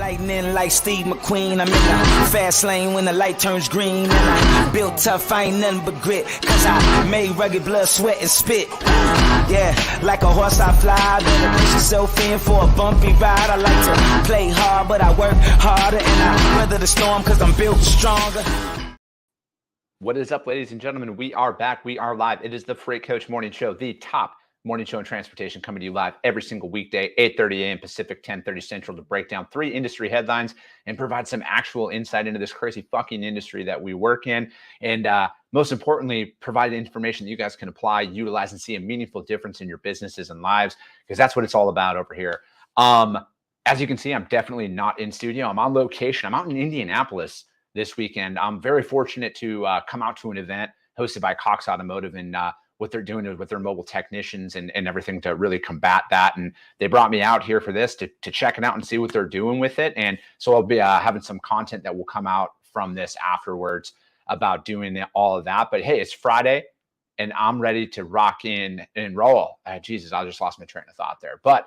lightning like Steve McQueen. I'm in the fast lane when the light turns green. And I built tough, I ain't nothing but grit. Cause I made rugged blood, sweat, and spit. Yeah, like a horse I fly. Better brace yourself in for a bumpy ride. I like to play hard, but I work harder. And I weather the storm cause I'm built stronger. What is up, ladies and gentlemen? We are back. We are live. It is the Freight Coach Morning Show, the top morning show in transportation, coming to you live every single weekday, 8:30 a.m. Pacific, 10:30 Central, to break down 3 industry headlines and provide some actual insight into this crazy fucking industry that we work in. And most importantly, provide information that you guys can apply, utilize, and see a meaningful difference in your businesses and lives, because that's what it's all about over here. As you can see, I'm definitely not in studio. I'm on location. I'm out in Indianapolis this weekend. I'm very fortunate to come out to an event hosted by Cox Automotive, and what they're doing with their mobile technicians and everything to really combat that. And they brought me out here for this to check it out and see what they're doing with it. And so I'll be having some content that will come out from this afterwards about doing all of that. But hey, it's Friday and I'm ready to rock in and roll. Jesus, I just lost my train of thought there. But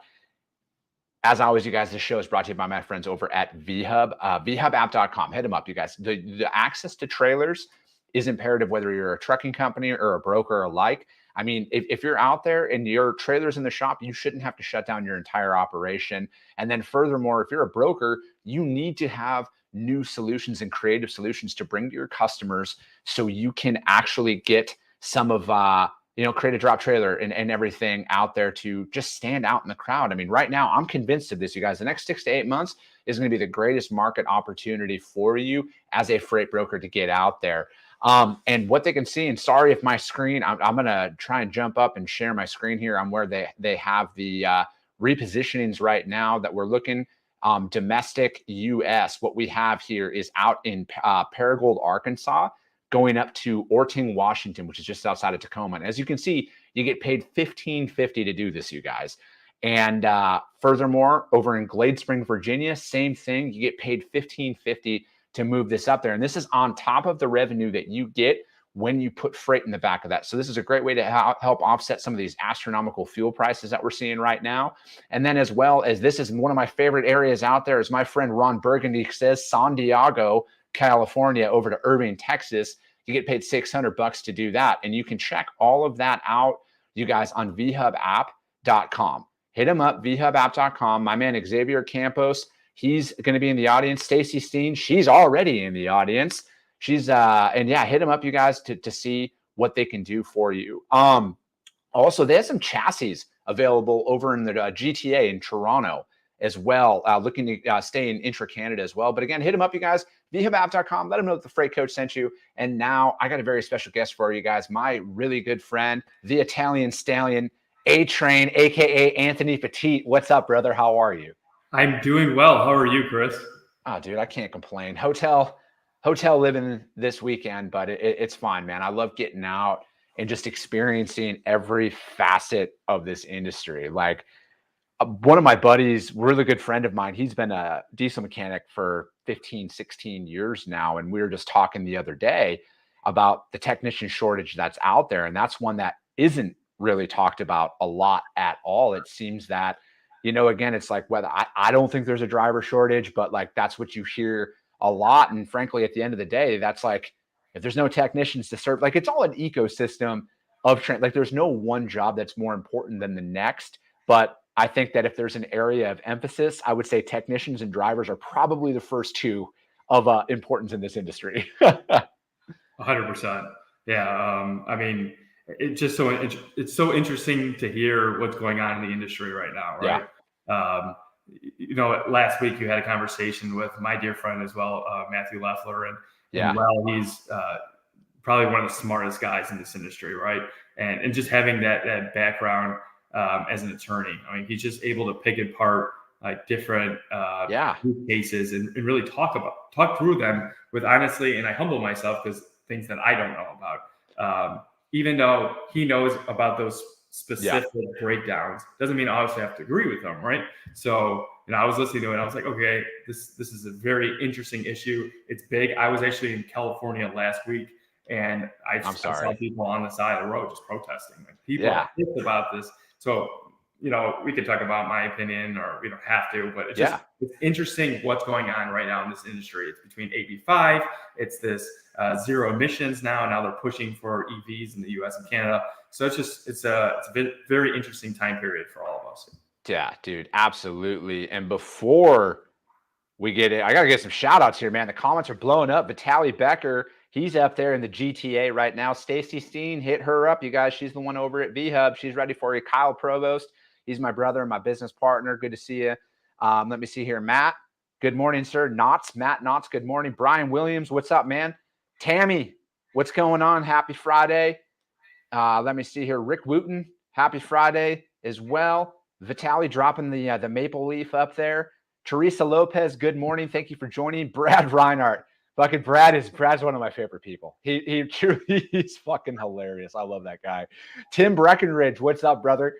as always, you guys, this show is brought to you by my friends over at VHub, vhubapp.com. Hit them up, you guys. The access to trailers is imperative, whether you're a trucking company or a broker alike. I mean, if you're out there and your trailer's in the shop, you shouldn't have to shut down your entire operation. And then furthermore, if you're a broker, you need to have new solutions and creative solutions to bring to your customers so you can actually get some of, create a drop trailer and everything out there to just stand out in the crowd. I mean, right now, I'm convinced of this, you guys. The next 6 to 8 months is going to be the greatest market opportunity for you as a freight broker to get out there. And what they can see, and sorry if my screen, I'm going to try and jump up and share my screen here. I'm where they have the repositionings right now that we're looking. Domestic US, what we have here is out in Paragould, Arkansas, going up to Orting, Washington, which is just outside of Tacoma. And as you can see, you get paid $15.50 to do this, you guys. And furthermore, over in Glade Spring, Virginia, same thing. You get paid $15.50 to move this up there. And this is on top of the revenue that you get when you put freight in the back of that. So this is a great way to help offset some of these astronomical fuel prices that we're seeing right now. And then as well as, this is one of my favorite areas out there, as my friend Ron Burgundy says, San Diego, California, over to Irving, Texas. You get paid $600 to do that. And you can check all of that out, you guys, on vhubapp.com. Hit them up, vhubapp.com. My man Xavier Campos, he's going to be in the audience. Stacy Steen, she's already in the audience. She's and yeah, hit them up, you guys, to see what they can do for you. Also, they have some chassis available over in the GTA in Toronto as well, looking to stay in intra-Canada as well. But again, hit them up, you guys, vhubapp.com. Let them know that the Freight Coach sent you. And now I got a very special guest for you guys, my really good friend, the Italian Stallion, A-Train, a.k.a. Anthony Petit. What's up, brother? How are you? I'm doing well. How are you, Chris? Oh, dude, I can't complain. Hotel living this weekend, but it's fine, man. I love getting out and just experiencing every facet of this industry. Like, one of my buddies, really good friend of mine, he's been a diesel mechanic for 15, 16 years now. And we were just talking the other day about the technician shortage that's out there. And that's one that isn't really talked about a lot at all. It seems that, again, it's like, whether I don't think there's a driver shortage, but like, that's what you hear a lot. And frankly, at the end of the day, that's like, if there's no technicians to serve, like, it's all an ecosystem of like, there's no one job that's more important than the next. But I think that if there's an area of emphasis, I would say technicians and drivers are probably the first two of importance in this industry. 100%. Yeah. I mean, it's so interesting to hear what's going on in the industry right now, right? Yeah. Last week you had a conversation with my dear friend as well, Matthew Leffler, and he's probably one of the smartest guys in this industry, right? And just having that background as an attorney, I mean, he's just able to pick apart like different cases and really talk through them with honestly, and I humble myself because things that I don't know about. Even though he knows about those specific breakdowns, doesn't mean I obviously have to agree with them, right? So, I was listening to it and I was like, okay, this is a very interesting issue. It's big. I was actually in California last week and I saw people on the side of the road just protesting. Like, people are pissed about this. So we could talk about my opinion, or we don't have to, but it's interesting what's going on right now in this industry. It's between AB5, it's this zero emissions now. Now they're pushing for EVs in the US and Canada. So it's a very interesting time period for all of us. Yeah, dude, absolutely. And before we get it, I got to get some shout outs here, man. The comments are blowing up. Vitaly Becker, he's up there in the GTA right now. Stacy Steen, hit her up, you guys. She's the one over at VHub. She's ready for you. Kyle Provost, he's my brother and my business partner. Good to see you. Let me see here. Matt, good morning, sir. Matt Knotts, good morning. Brian Williams, what's up, man? Tammy, what's going on? Happy Friday. Let me see here. Rick Wooten, happy Friday as well. Vitaly dropping the maple leaf up there. Teresa Lopez, good morning. Thank you for joining. Brad Reinhardt. Fucking Brad's one of my favorite people. He truly, he's fucking hilarious. I love that guy. Tim Breckenridge, what's up, brother?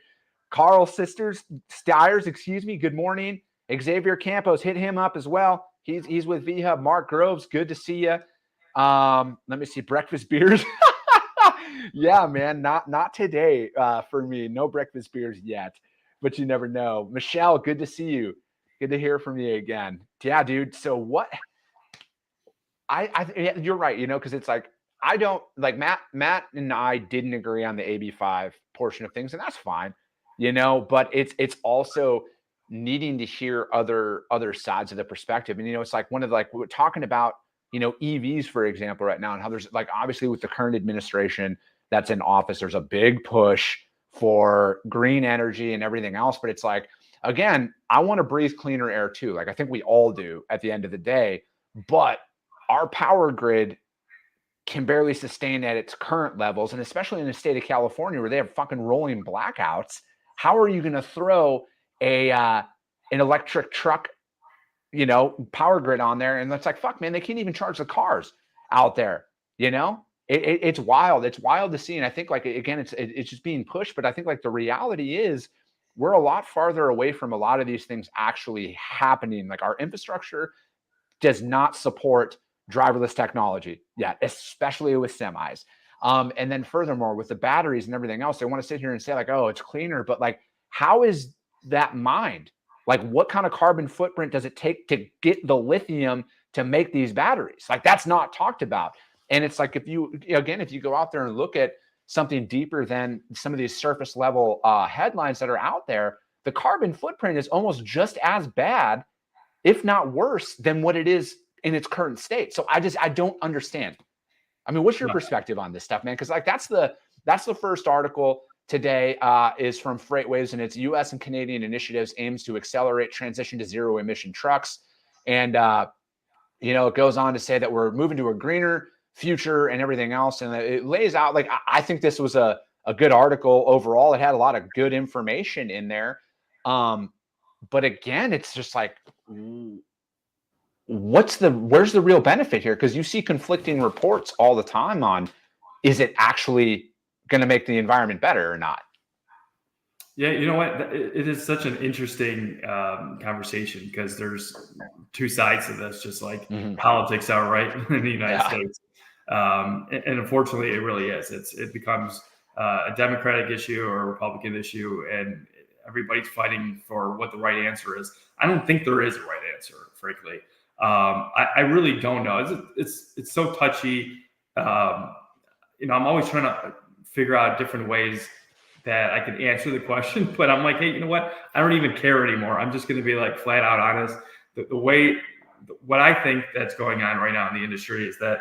Carl Stiers, excuse me. Good morning. Xavier Campos, hit him up as well. He's with VHub. Mark Groves, good to see you. Let me see. Breakfast beers. Yeah, man. Not today for me. No breakfast beers yet, but you never know. Michelle, good to see you. Good to hear from you again. Yeah, dude. So what? You're right. Because it's like I don't like Matt and I didn't agree on the AB5 portion of things, and that's fine. But it's also needing to hear other sides of the perspective. And it's like we're talking about EVs, for example, right now, and how there's obviously with the current administration that's in office, there's a big push for green energy and everything else. But it's like, again, I want to breathe cleaner air too. I think we all do at the end of the day, but our power grid can barely sustain at its current levels. And especially in the state of California where they have fucking rolling blackouts, how are you going to throw an electric truck, power grid on there? And it's like, fuck, man, they can't even charge the cars out there. It's wild. It's wild to see. And I think again, it's just being pushed. But I think the reality is we're a lot farther away from a lot of these things actually happening. Our infrastructure does not support driverless technology yet, especially with semis. And then furthermore, with the batteries and everything else, they want to sit here and say oh, it's cleaner, but how is that mined? What kind of carbon footprint does it take to get the lithium to make these batteries? That's not talked about. And it's if you go out there and look at something deeper than some of these surface level headlines that are out there, the carbon footprint is almost just as bad, if not worse, than what it is in its current state. So I don't understand. I mean, what's your perspective on this stuff, man? Because that's the first article today is from FreightWaves, and it's U.S. and Canadian initiatives aims to accelerate transition to zero emission trucks. And it goes on to say that we're moving to a greener future and everything else. And it lays out I think this was a good article overall. It had a lot of good information in there. But again, it's just where's the real benefit here? Because you see conflicting reports all the time on, is it actually going to make the environment better or not? Yeah, you know what? It is such an interesting conversation because there's two sides to this, just like politics are, right, in the United States. And unfortunately, it really is. It becomes a Democratic issue or a Republican issue, and everybody's fighting for what the right answer is. I don't think there is a right answer, frankly. I really don't know. It's so touchy. I'm always trying to figure out different ways that I could answer the question, but I'm hey, you know what? I don't even care anymore. I'm just going to be flat out honest. What I think that's going on right now in the industry is that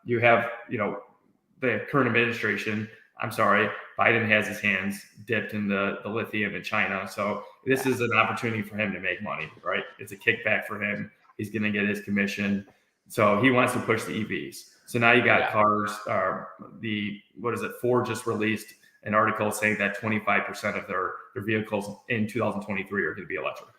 you have, the current administration. I'm sorry, Biden has his hands dipped in the lithium in China. So this is an opportunity for him to make money, right? It's a kickback for him. He's going to get his commission. So he wants to push the EVs. So now you got cars, Ford just released an article saying that 25% of their vehicles in 2023 are going to be electric.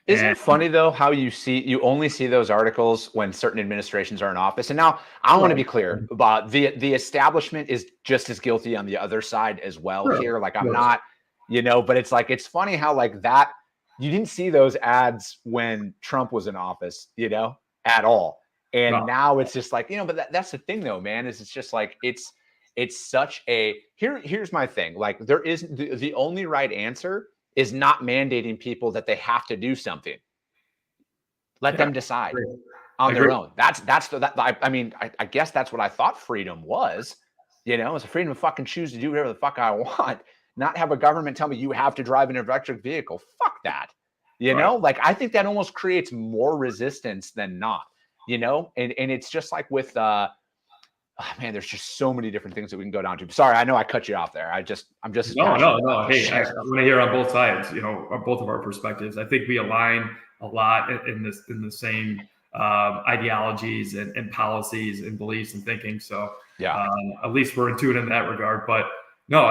Isn't it funny though how you only see those articles when certain administrations are in office? And now I want to be clear about the establishment is just as guilty on the other side as well here. I'm not, but it's funny how that you didn't see those ads when Trump was in office, at all. And now it's just but that's the thing though, man, is it's just it's such a here's my thing. Like there is the only right answer is not mandating people that they have to do something. Let them decide on their own. I guess that's what I thought freedom was. It's a freedom to fucking choose to do whatever the fuck I want, not have a government tell me you have to drive an electric vehicle. Fuck that. Like I think that almost creates more resistance than not, and it's just like with there's just so many different things that we can go down to. Sorry, I know I cut you off there. I'm just no. Hey, I want to hear on both sides, both of our perspectives. I think we align a lot in the same ideologies and policies and beliefs and thinking. So at least we're in tune in that regard. But no,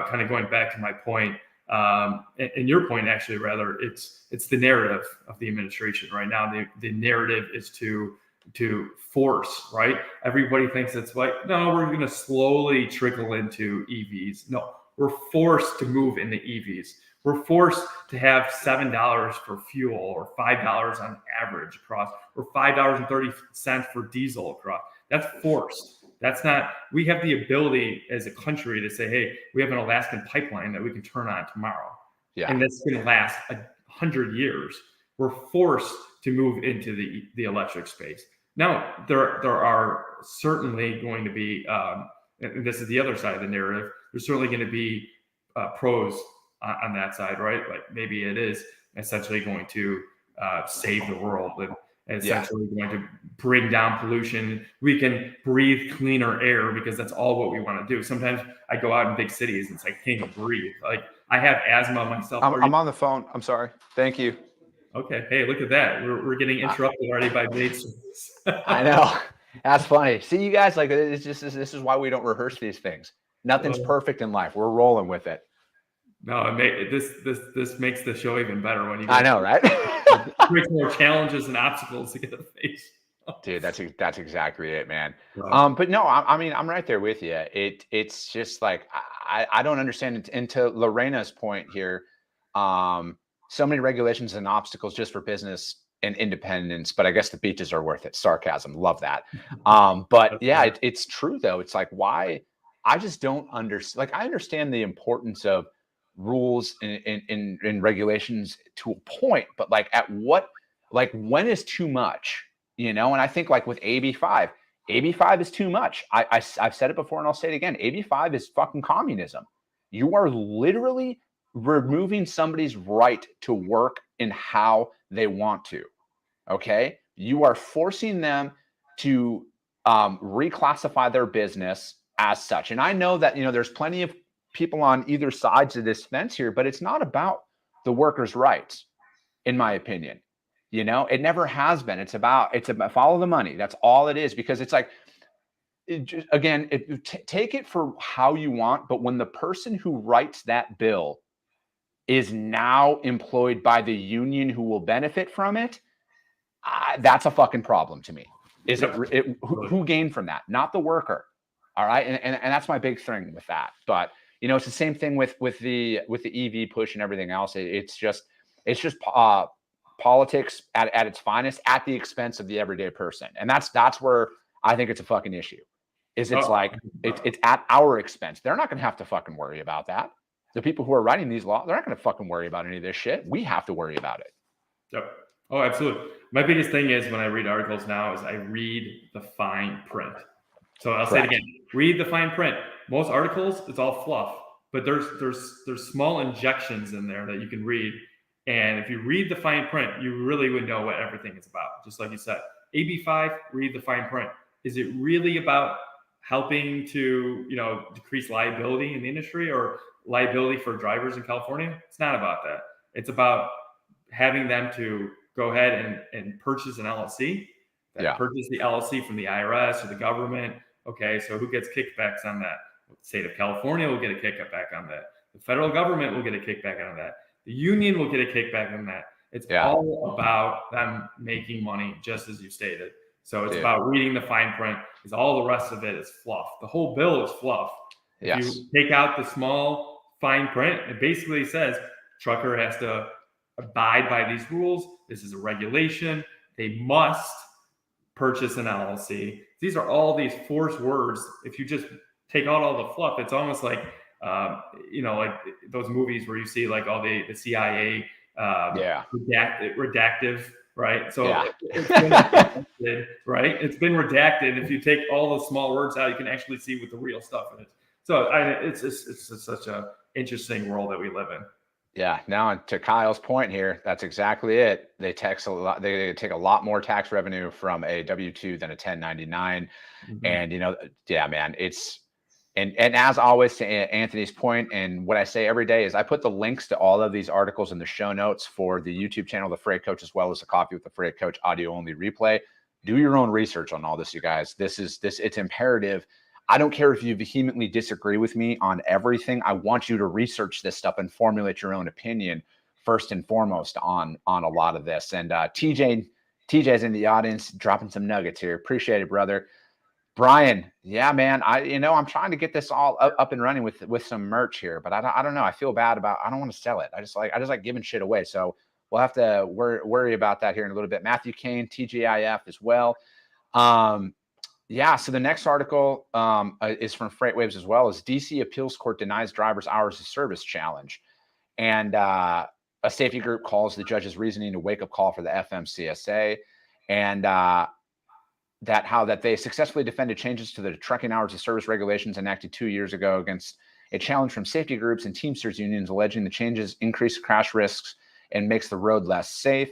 kind of going back to my point, and your point actually, rather, it's the narrative of the administration right now. The narrative is to force, right? Everybody thinks it's like, no, we're going to slowly trickle into EVs. No, we're forced to move into EVs. We're forced to have $7 for fuel or $5 on average across, or $5.30 for diesel across. That's forced. That's not, we have the ability as a country to say, hey, we have an Alaskan pipeline that we can turn on tomorrow. Yeah. And that's going to last 100 years. We're forced to move into the electric space. Now, there are certainly going to be, and this is the other side of the narrative, there's certainly going to be pros on that side, right? Like maybe it is essentially going to save the world and essentially going to bring down pollution. We can breathe cleaner air because that's all what we want to do. Sometimes I go out in big cities and it's like, I can't even breathe. Like I have asthma myself. I'm on the phone. I'm sorry. Thank you. Okay. Hey, look at that. We're getting interrupted already by Bates. I know. That's funny. See, you guys, like, it's just, this is why we don't rehearse these things. Nothing's perfect in life. We're rolling with it. No, this makes the show even better when you. I know, right? Creates more challenges and obstacles to get to face. Dude, that's exactly it, man. Right. But no, I mean, I'm right there with you. It's just like I don't understand it. And to Lorena's point here, so many regulations and obstacles just for business and independence. But I guess the beaches are worth it. Sarcasm, love that. But yeah, it's true though. It's like why I just don't understand. Like I understand the importance of rules and regulations to a point, but like at what, like when is too much, and I think like with AB5 is too much. I've said it before and I'll say it again. AB5 is fucking communism. You are literally removing somebody's right to work in how they want to. Okay. You are forcing them to reclassify their business as such. And I know that, there's plenty of people on either sides of this fence here, but it's not about the workers' rights, in my opinion. It never has been. It's about follow the money. That's all it is, because it's like, take it for how you want. But when the person who writes that bill is now employed by the union who will benefit from it, that's a fucking problem to me. Who gained from that? Not the worker. All right. And that's my big thing with that. But it's the same thing with the EV push and everything else. It's just politics at its finest at the expense of the everyday person. And that's where I think it's a fucking issue. It's at our expense. They're not going to have to fucking worry about that. The people who are writing these laws, they're not going to fucking worry about any of this shit. We have to worry about it. Yep. Oh, absolutely. My biggest thing is when I read articles now is I read the fine print. So I'll say it again, read the fine print. Most articles, it's all fluff, but there's small injections in there that you can read. And if you read the fine print, you really would know what everything is about. Just like you said, AB5, read the fine print. Is it really about helping to, decrease liability in the industry or liability for drivers in California? It's not about that. It's about having them to go ahead and purchase an LLC, purchase the LLC from the IRS or the government. Okay, so who gets kickbacks on that? The state of California will get a kickback on that. The federal government will get a kickback on that. The union will get a kickback on that. It's all about them making money, just as you stated. So it's about reading the fine print, because all the rest of it is fluff. The whole bill is fluff. Yes. If you take out the small fine print, it basically says trucker has to abide by these rules. This is a regulation. They must purchase an LLC. These are all these forced words. If you just take out all the fluff, it's almost like, like those movies where you see like all the CIA redactive, right? So it's been redacted, right? It's been redacted. If you take all the small words out, you can actually see what the real stuff is. So it's just such a interesting world that we live in. Yeah. Now to Kyle's point here, that's exactly it. They tax a lot. They take a lot more tax revenue from a W-2 than a 1099. Mm-hmm. And yeah, man, it's and as always, to Anthony's point, and what I say every day is I put the links to all of these articles in the show notes for the YouTube channel, The Freight Coach, as well as the Coffee with the Freight Coach audio only replay. Do your own research on all this, you guys. It's imperative. I don't care if you vehemently disagree with me on everything. I want you to research this stuff and formulate your own opinion first and foremost on a lot of this. And TJ's in the audience dropping some nuggets here. Appreciate it, brother. Brian, yeah, man. I'm trying to get this all up and running with some merch here, but I don't know. I feel bad I don't want to sell it. I just like giving shit away. So we'll have to worry about that here in a little bit. Matthew Kane, TGIF as well. Yeah, so the next article is from FreightWaves as well. As DC Appeals Court denies drivers hours of service challenge. And a safety group calls the judge's reasoning a wake-up call for the FMCSA. And that they successfully defended changes to the trucking hours of service regulations enacted 2 years ago against a challenge from safety groups and Teamsters unions, alleging the changes increase crash risks and makes the road less safe.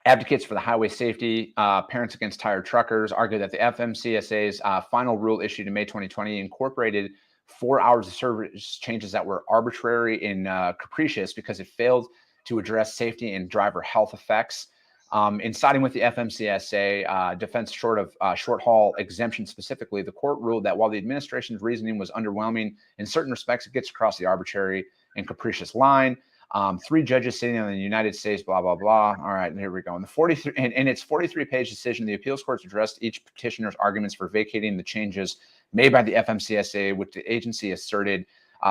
Advocates for the highway safety, Parents Against Tired Truckers, argue that the FMCSA's final rule issued in May 2020 incorporated 4 hours of service changes that were arbitrary and capricious because it failed to address safety and driver health effects. In siding with the FMCSA defense short haul exemption specifically, the court ruled that while the administration's reasoning was underwhelming, in certain respects, it gets across the arbitrary and capricious line. 3 judges sitting on the United States, blah, blah, blah. All right, here we go. In its 43-page decision, the appeals courts addressed each petitioner's arguments for vacating the changes made by the FMCSA, which the agency asserted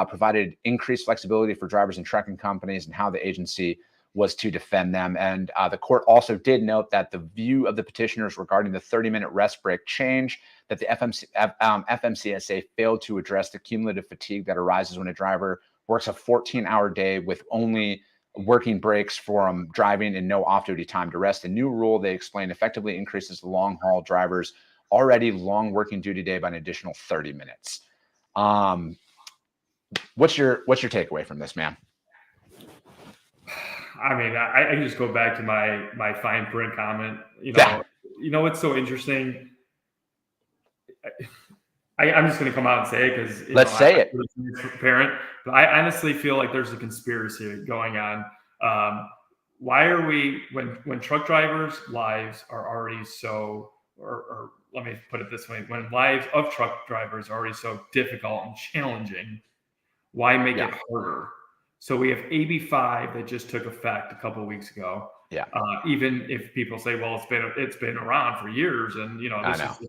provided increased flexibility for drivers and trucking companies and how the agency was to defend them. And the court also did note that the view of the petitioners regarding the 30-minute rest break change, that the FMCSA failed to address the cumulative fatigue that arises when a driver works a 14-hour day with only working breaks from driving and no off-duty time to rest. The new rule, they explain, effectively increases the long-haul drivers' already long working duty day by an additional 30 minutes. What's your takeaway from this, man? I mean, I can just go back to my fine print comment. What's so interesting? I'm just going to come out and say it because let's say it. Parent, but I honestly feel like there's a conspiracy going on. Why are we when truck drivers' lives are already so, or let me put it this way, when lives of truck drivers are already so difficult and challenging, why make it harder? So we have AB5 that just took effect a couple of weeks ago. Yeah. Even if people say, well, it's been around for years, and this is okay,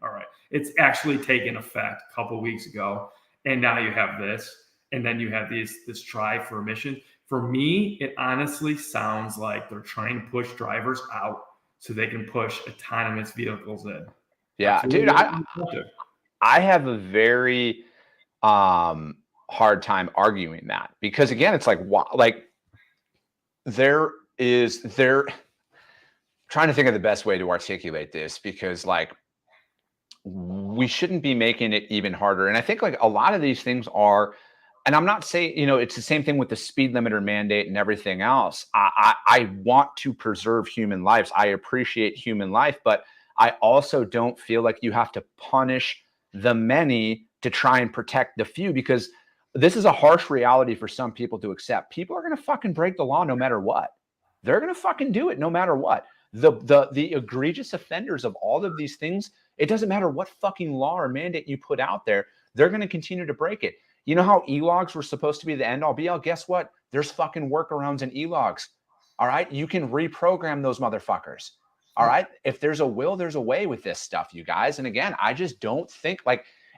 all right. It's actually taken effect a couple of weeks ago, and now you have this, and then you have this drive for emissions. For me, it honestly sounds like they're trying to push drivers out so they can push autonomous vehicles in. Yeah, dude, I have a very hard time arguing that, because again, it's like they're trying to think of the best way to articulate this, because we shouldn't be making it even harder. And I think a lot of these things are, and I'm not saying, it's the same thing with the speed limiter mandate and everything else. I want to preserve human lives. I appreciate human life, but I also don't feel like you have to punish the many to try and protect the few, because this is a harsh reality for some people to accept. People are going to fucking break the law no matter what. They're going to fucking do it no matter what. The egregious offenders of all of these things, it doesn't matter what fucking law or mandate you put out there, they're going to continue to break it. You know how e-logs were supposed to be the end all be all? Guess what? There's fucking workarounds in e-logs. All right. You can reprogram those motherfuckers. All right. If there's a will, there's a way with this stuff, you guys. And again, I just don't think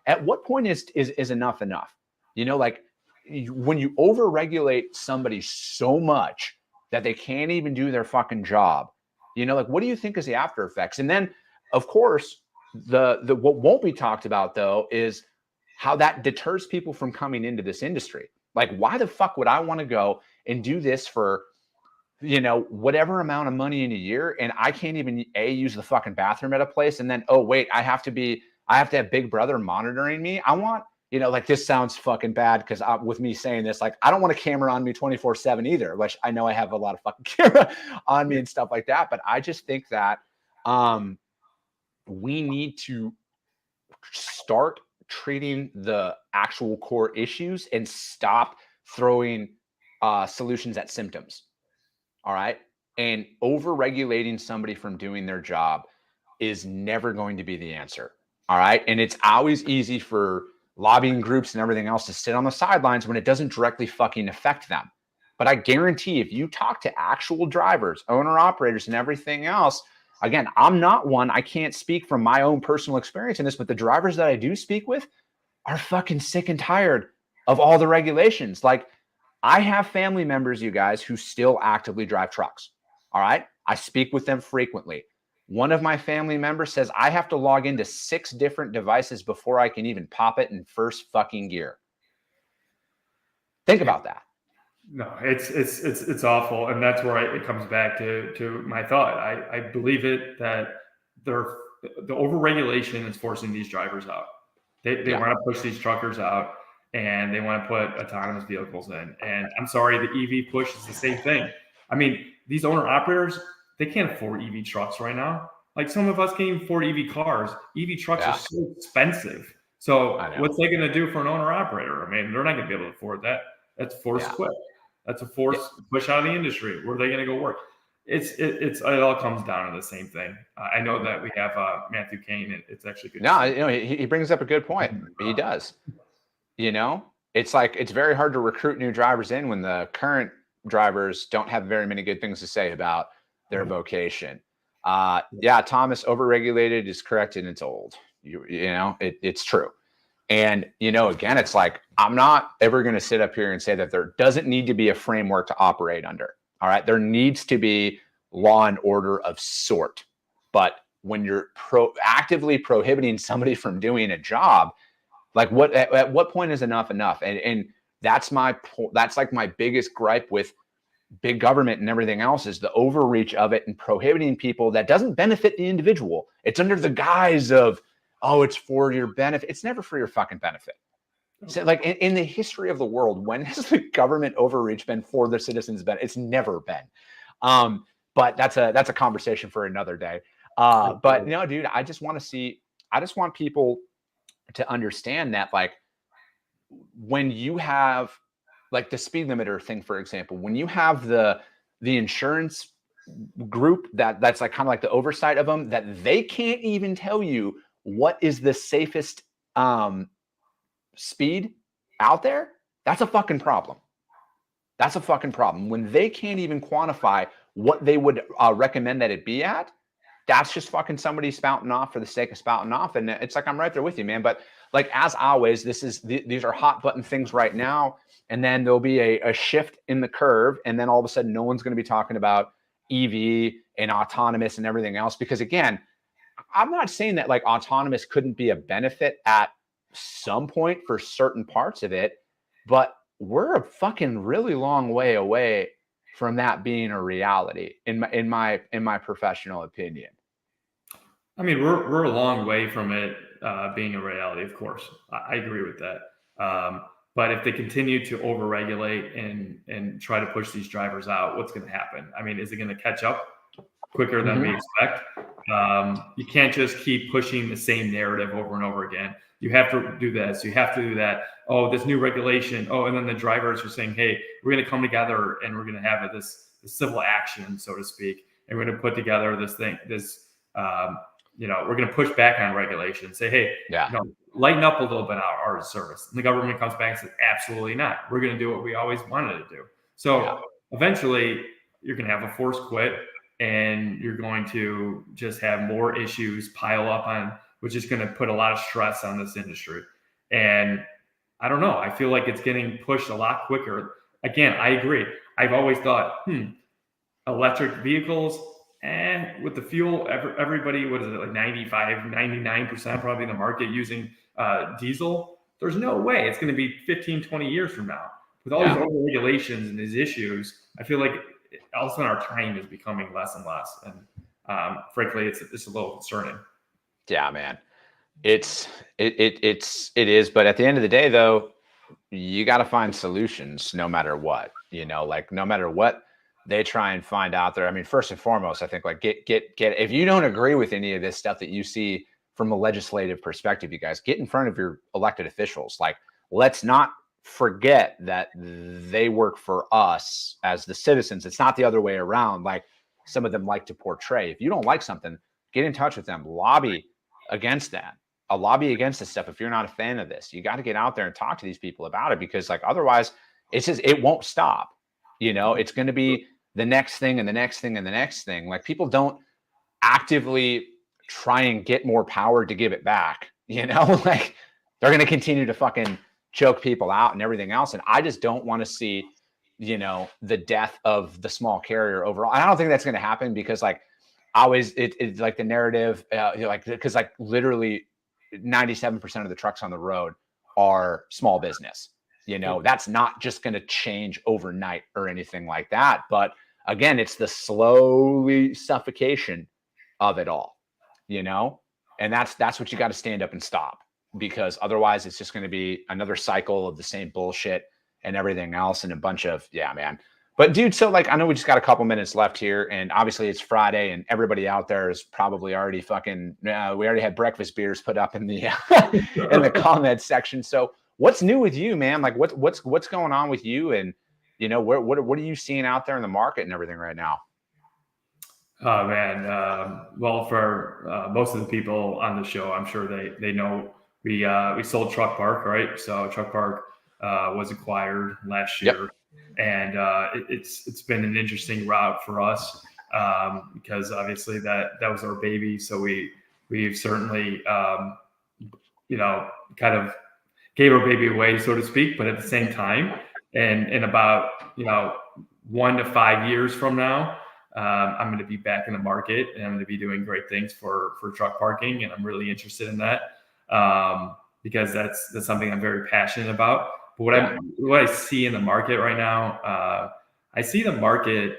at what point is enough enough? When you overregulate somebody so much that they can't even do their fucking job, what do you think is the after effects? And then, of course, the what won't be talked about though is how that deters people from coming into this industry. Like, why the fuck would I want to go and do this for, whatever amount of money in a year, and I can't even use the fucking bathroom at a place, and then, oh wait, I have to have Big Brother monitoring me. I want, like, this sounds fucking bad because with me saying this, like, I don't want a camera on me 24/7 either, which I know I have a lot of fucking camera on me and stuff like that. But I just think that we need to start treating the actual core issues and stop throwing solutions at symptoms. All right. And over-regulating somebody from doing their job is never going to be the answer. All right. And it's always easy for lobbying groups and everything else to sit on the sidelines when it doesn't directly fucking affect them. But I guarantee if you talk to actual drivers, owner operators, and everything else, again, I'm not one. I can't speak from my own personal experience in this, but the drivers that I do speak with are fucking sick and tired of all the regulations. Like, I have family members, you guys, who still actively drive trucks. All right. I speak with them frequently. One of my family members says I have to log into 6 different devices before I can even pop it in first fucking gear. Think about that. No, it's awful, and that's where it comes back to my thought. I believe that the overregulation is forcing these drivers out. They want to push these truckers out, and they want to put autonomous vehicles in. And I'm sorry, the EV push is the same thing. I mean, these owner operators, they can't afford EV trucks right now. Like, some of us can't even afford EV cars. EV trucks are so expensive. So what's they going to do for an owner operator? I mean, they're not going to be able to afford that. That's forced quit. That's a forced push out of the industry. Where are they going to go work? It all comes down to the same thing. I know that we have Matthew Kane. It's actually good. No, he brings up a good point. He does. It's like, it's very hard to recruit new drivers in when the current drivers don't have very many good things to say about their vocation. Thomas, overregulated is correct and it's old. It's true. And, again, it's like, I'm not ever going to sit up here and say that there doesn't need to be a framework to operate under. All right. There needs to be law and order of sort. But when you're actively prohibiting somebody from doing a job, like, at what point is enough? And that's like my biggest gripe with big government and everything else, is the overreach of it and prohibiting people that doesn't benefit the individual. It's under the guise of, oh, it's for your benefit. It's never for your fucking benefit. So, like, in the history of the world, when has the government overreach been for the citizens' benefit? It's never been. But that's a conversation for another day. But no, dude, I just want people to understand that, like, when you have, like, the speed limiter thing, for example, when you have the insurance group that's like kind of like the oversight of them, that they can't even tell you what is the safest speed out there, that's a fucking problem. That's a fucking problem. When they can't even quantify what they would recommend that it be at, that's just fucking somebody spouting off for the sake of spouting off. And it's like, I'm right there with you, man. But, like, as always, these are hot button things right now. And then there'll be a shift in the curve. And then all of a sudden, no one's going to be talking about EV and autonomous and everything else. Because, again, I'm not saying that, like, autonomous couldn't be a benefit at some point for certain parts of it, but we're a fucking really long way away from that being a reality, in my professional opinion. I mean, we're a long way from it being a reality, of course. I agree with that. But if they continue to overregulate and try to push these drivers out, what's going to happen? I mean, is it going to catch up quicker than we expect? You can't just keep pushing the same narrative over and over again. You have to do this. You have to do that. Oh, this new regulation. Oh, and then the drivers are saying, hey, we're going to come together and we're going to have this civil action, so to speak. And we're going to put together this thing, we're going to push back on regulation, say, hey, lighten up a little bit our service. And the government comes back and says, absolutely not. We're going to do what we always wanted to do. So eventually you're going to have a forced quit, and you're going to just have more issues pile up on, which is going to put a lot of stress on this industry. And I don't know. I feel like it's getting pushed a lot quicker. Again, I agree. I've always thought, electric vehicles, with the fuel, everybody, what is it, like 95, 99% probably in the market using diesel. There's no way it's going to be 15, 20 years from now. With all these over regulations and these issues, I feel like all of a sudden our time is becoming less and less. And frankly, it's a little concerning. Yeah, man. It is. But at the end of the day, though, you got to find solutions no matter what, like no matter what they try and find out there. I mean, first and foremost, I think like get if you don't agree with any of this stuff that you see from a legislative perspective, you guys get in front of your elected officials. Like, let's not forget that they work for us as the citizens. It's not the other way around. Like some of them like to portray. If you don't like something, get in touch with them, lobby against that. A lobby against this stuff. If you're not a fan of this, you got to get out there and talk to these people about it, because like otherwise it won't stop. It's going to be the next thing and the next thing and the next thing. Like people don't actively try and get more power to give it back, like they're going to continue to fucking choke people out and everything else. And I just don't want to see, the death of the small carrier overall. And I don't think that's going to happen, because like always it's like the narrative, because like literally 97% of the trucks on the road are small business. That's not just going to change overnight or anything like that. But again, it's the slowly suffocation of it all, and that's what you got to stand up and stop, because otherwise it's just going to be another cycle of the same bullshit and everything else, and a bunch of, yeah, man. But dude, so like, I know we just got a couple minutes left here, and obviously it's Friday, and everybody out there is probably already fucking, we already had breakfast beers put up in the in the comment section. So what's new with you, man? Like what's going on with you, and what are you seeing out there in the market and everything right now? Oh man, well, for most of the people on the show, I'm sure they know we sold Truck Park, right? So Truck Park was acquired last year. Yep. And it's been an interesting route for us, because obviously that was our baby. So we've certainly kind of gave our baby away, so to speak. But at the same time, and in about 1 to 5 years from now, I'm going to be back in the market, and I'm going to be doing great things for truck parking, and I'm really interested in that, because that's something I'm very passionate about. But what I see in the market right now, I see the market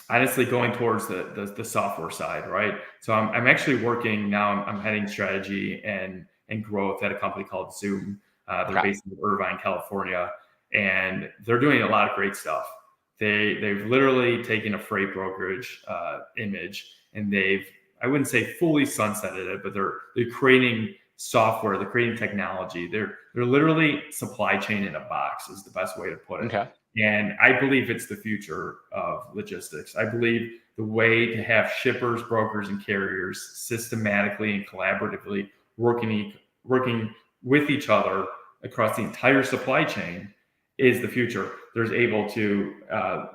honestly going towards the software side, right? So I'm actually working now. I'm heading strategy and growth at a company called Zoom. They're based in Irvine, California, and they're doing a lot of great stuff. They've literally taken a freight brokerage image, and I wouldn't say fully sunsetted it, but they're creating software, they're creating technology. They're literally supply chain in a box is the best way to put it. Okay. And I believe it's the future of logistics. I believe the way to have shippers, brokers, and carriers systematically and collaboratively working with each other across the entire supply chain is the future. They have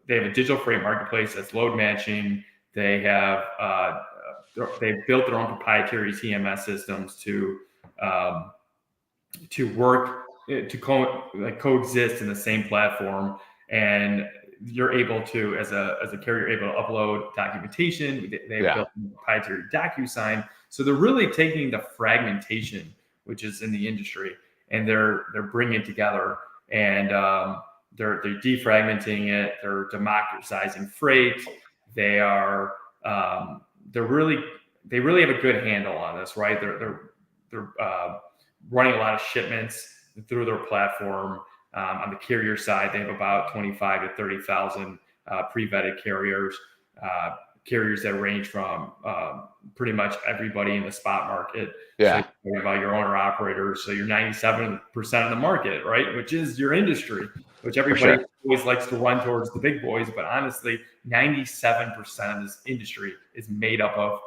a digital freight marketplace that's load matching. They have they've built their own proprietary TMS systems to work to coexist in the same platform, and you're able to, as a carrier, able to upload documentation. They've built a proprietary DocuSign, so they're really taking the fragmentation which is in the industry, and they're bringing it together, and they're defragmenting it. They're democratizing freight. They are they really have a good handle on this, right? They're running a lot of shipments through their platform. On the carrier side, they have about 25 to 30,000 pre-vetted carriers that range from pretty much everybody in the spot market. Yeah. So you're about your owner operators. So you're 97% of the market, right? Which is your industry, which everybody always likes to run towards the big boys. But honestly, 97% of this industry is made up of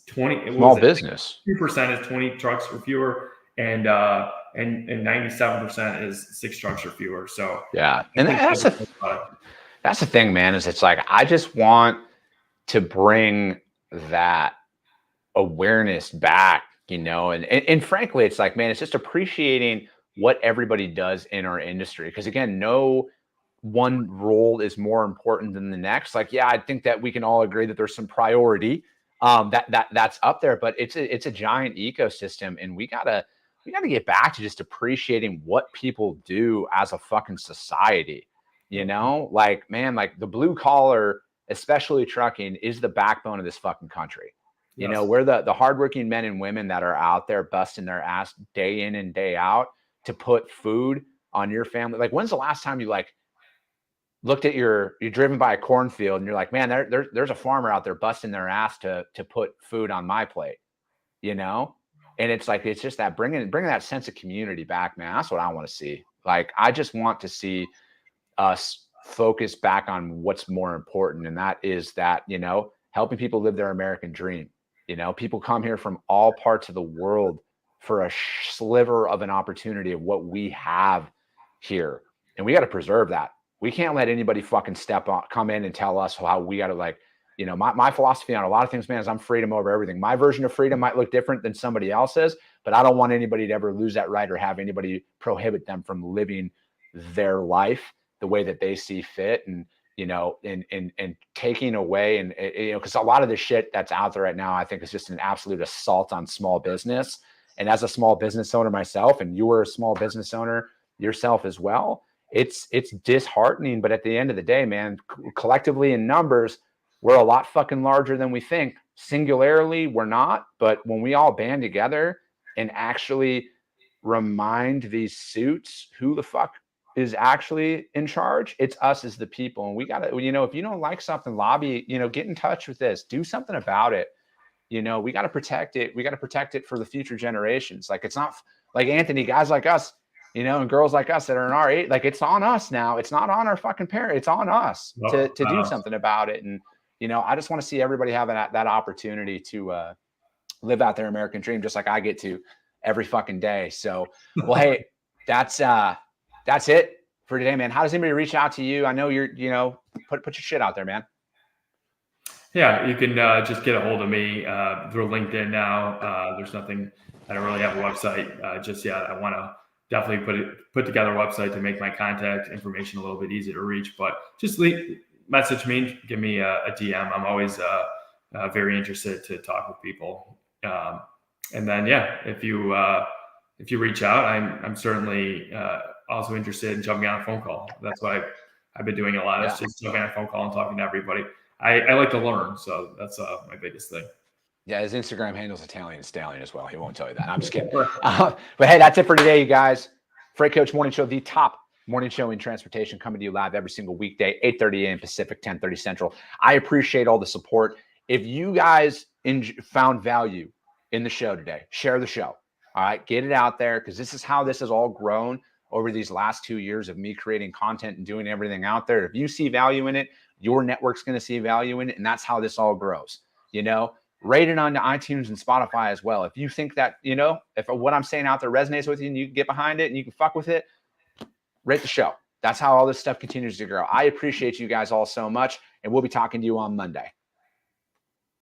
20 small business. 2% is 20 trucks or fewer, and 97% is 6 trucks or fewer. So yeah, and that's the thing, man. Is it's like I just want to bring that awareness back, and frankly, it's like, man, it's just appreciating what everybody does in our industry. Because again, no one role is more important than the next. Like, yeah, I think that we can all agree that there's some priority that's up there, but it's a giant ecosystem, and we gotta get back to just appreciating what people do as a fucking society. You know, like, man, like the blue collar, especially trucking, is the backbone of this fucking country. You know, we're the hardworking men and women that are out there busting their ass day in and day out to put food on your family. Like, when's the last time you like looked at you're driven by a cornfield and you're like, man, there's a farmer out there busting their ass to put food on my plate, you know? And it's like, it's just that bringing that sense of community back, man. That's what I want to see. Like, I just want to see us focus back on what's more important. And that is that, you know, helping people live their American dream. You know, people come here from all parts of the world for a sliver of an opportunity of what we have here. And we got to preserve that. We can't let anybody fucking come in and tell us how we got to, like, you know, my philosophy on a lot of things, man, is I'm freedom over everything. My version of freedom might look different than somebody else's, but I don't want anybody to ever lose that right or have anybody prohibit them from living their life the way that they see fit. And, you know, and taking away, and, you know, because a lot of the shit that's out there right now, I think is just an absolute assault on small business. And as a small business owner myself, and you were a small business owner yourself as well, it's disheartening. But at the end of the day, man, collectively in numbers, we're a lot fucking larger than we think. Singularly, we're not. But when we all band together and actually remind these suits who the fuck is actually in charge, it's us as the people. And we got to, you know, if you don't like something, lobby, you know, get in touch with this, do something about it. You know, we got to protect it. We got to protect it for the future generations. Like, it's not like Anthony, guys like us, you know, and girls like us that are in our age, like, it's on us now. It's not on our fucking parents. It's on us to do something about it. And, you know, I just want to see everybody having that opportunity to live out their American dream, just like I get to every fucking day. So, well, hey, that's it for today, man. How does anybody reach out to you? I know you're, you know, put your shit out there, man. Yeah, you can just get a hold of me through LinkedIn now. There's nothing, I don't really have a website just yet. I want to definitely put together a website to make my contact information a little bit easier to reach, but just message me, give me a DM. I'm always very interested to talk with people. And then, yeah, if you reach out, I'm certainly also interested in jumping on a phone call. That's what I've been doing a lot. It's just jumping on a phone call and talking to everybody. I like to learn, so that's my biggest thing. Yeah, his Instagram handle's Italian Stallion as well. He won't tell you that. I'm just kidding. But hey, that's it for today, you guys. Freight Coach Morning Show, the top morning show in transportation, coming to you live every single weekday, 8:30 a.m. Pacific, 10:30 Central. I appreciate all the support. If you guys found value in the show today, share the show. All right, get it out there, because this is how this has all grown over these last 2 years of me creating content and doing everything out there. If you see value in it, your network's going to see value in it, and that's how this all grows. You know, rate it on iTunes and Spotify as well. If you think that, you know, if what I'm saying out there resonates with you and you can get behind it and you can fuck with it, rate the show. That's how all this stuff continues to grow. I appreciate you guys all so much, and we'll be talking to you on Monday.